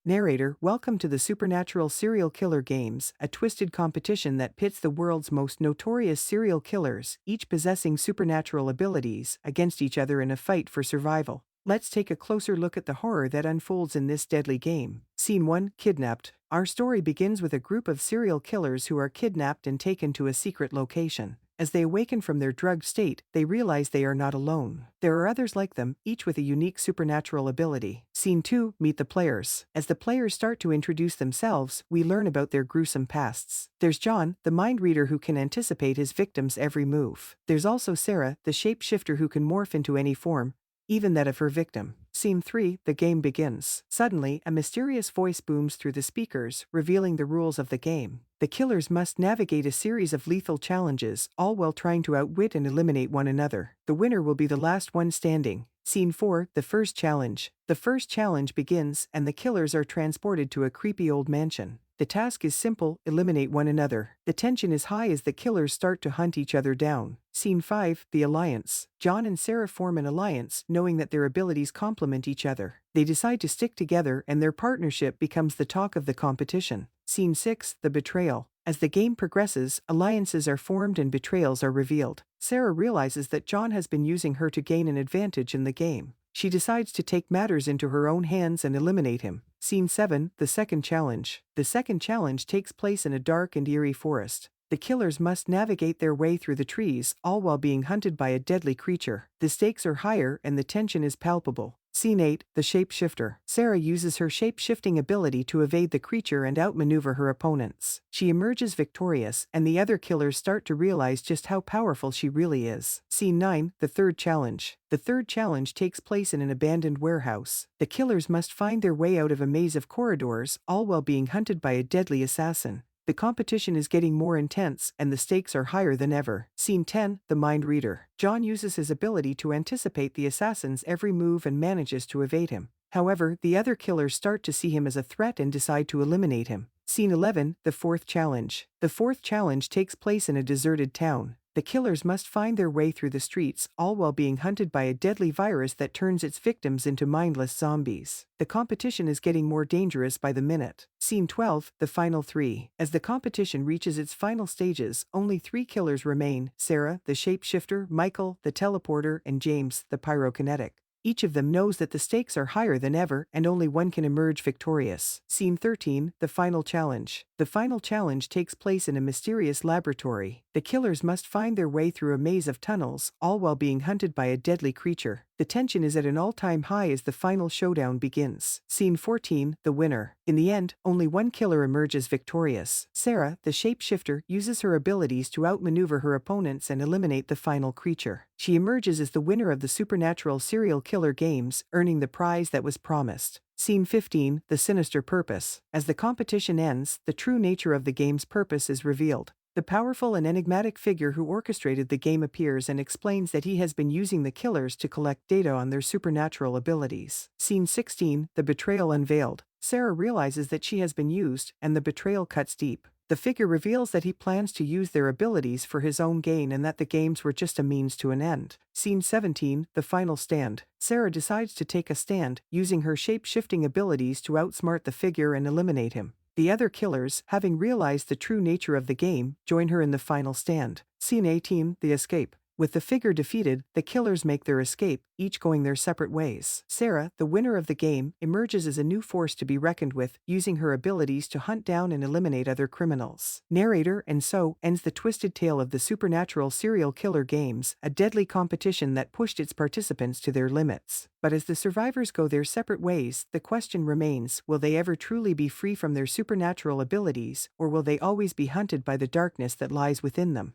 Narrator, welcome to the Supernatural Serial Killer Games, a twisted competition that pits the world's most notorious serial killers, each possessing supernatural abilities, against each other in a fight for survival. Let's take a closer look at the horror that unfolds in this deadly game. Scene 1, Kidnapped. Our story begins with a group of serial killers who are kidnapped and taken to a secret location. As they awaken from their drugged state, they realize they are not alone. There are others like them, each with a unique supernatural ability. Scene 2, Meet the Players. As the players start to introduce themselves, we learn about their gruesome pasts. There's John, the mind reader who can anticipate his victim's every move. There's also Sarah, the shapeshifter who can morph into any form, even that of her victim. Scene 3, the game begins. Suddenly, a mysterious voice booms through the speakers, revealing the rules of the game. The killers must navigate a series of lethal challenges, all while trying to outwit and eliminate one another. The winner will be the last one standing. Scene 4, the first challenge. The first challenge begins, and the killers are transported to a creepy old mansion. The task is simple: eliminate one another. The tension is high as the killers start to hunt each other down. Scene 5, the alliance. John and Sarah form an alliance, knowing that their abilities complement each other. They decide to stick together, and their partnership becomes the talk of the competition. Scene 6, the betrayal. As the game progresses, alliances are formed and betrayals are revealed. Sarah realizes that John has been using her to gain an advantage in the game. She decides to take matters into her own hands and eliminate him. Scene 7, the second challenge. The second challenge takes place in a dark and eerie forest. The killers must navigate their way through the trees, all while being hunted by a deadly creature. The stakes are higher and the tension is palpable. Scene 8, the shapeshifter. Sarah uses her shape-shifting ability to evade the creature and outmaneuver her opponents. She emerges victorious, and the other killers start to realize just how powerful she really is. Scene 9, the third challenge. The third challenge takes place in an abandoned warehouse. The killers must find their way out of a maze of corridors, all while being hunted by a deadly assassin. The competition is getting more intense, and the stakes are higher than ever. Scene 10, the mind reader. John uses his ability to anticipate the assassin's every move and manages to evade him. However, the other killers start to see him as a threat and decide to eliminate him. Scene 11, the fourth challenge. The fourth challenge takes place in a deserted town. The killers must find their way through the streets, all while being hunted by a deadly virus that turns its victims into mindless zombies. The competition is getting more dangerous by the minute. Scene 12, the final three. As the competition reaches its final stages, only 3 killers remain: Sarah, the shapeshifter, Michael, the teleporter, and James, the pyrokinetic. Each of them knows that the stakes are higher than ever, and only one can emerge victorious. Scene 13, the final challenge. The final challenge takes place in a mysterious laboratory. The killers must find their way through a maze of tunnels, all while being hunted by a deadly creature. The tension is at an all-time high as the final showdown begins. Scene 14, the winner. In the end, only one killer emerges victorious. Sarah, the shapeshifter, uses her abilities to outmaneuver her opponents and eliminate the final creature. She emerges as the winner of the Supernatural Serial Killer Games, earning the prize that was promised. Scene 15, the sinister purpose. As the competition ends, the true nature of the game's purpose is revealed. The powerful and enigmatic figure who orchestrated the game appears and explains that he has been using the killers to collect data on their supernatural abilities. Scene 16, the betrayal unveiled. Sarah realizes that she has been used, and the betrayal cuts deep. The figure reveals that he plans to use their abilities for his own gain and that the games were just a means to an end. Scene 17, the final stand. Sarah decides to take a stand, using her shape-shifting abilities to outsmart the figure and eliminate him. The other killers, having realized the true nature of the game, join her in the final stand. Scene 18, the escape. With the figure defeated, the killers make their escape, each going their separate ways. Sarah, the winner of the game, emerges as a new force to be reckoned with, using her abilities to hunt down and eliminate other criminals. Narrator, and so ends the twisted tale of the Supernatural Serial Killer Games, a deadly competition that pushed its participants to their limits. But as the survivors go their separate ways, the question remains: will they ever truly be free from their supernatural abilities, or will they always be hunted by the darkness that lies within them?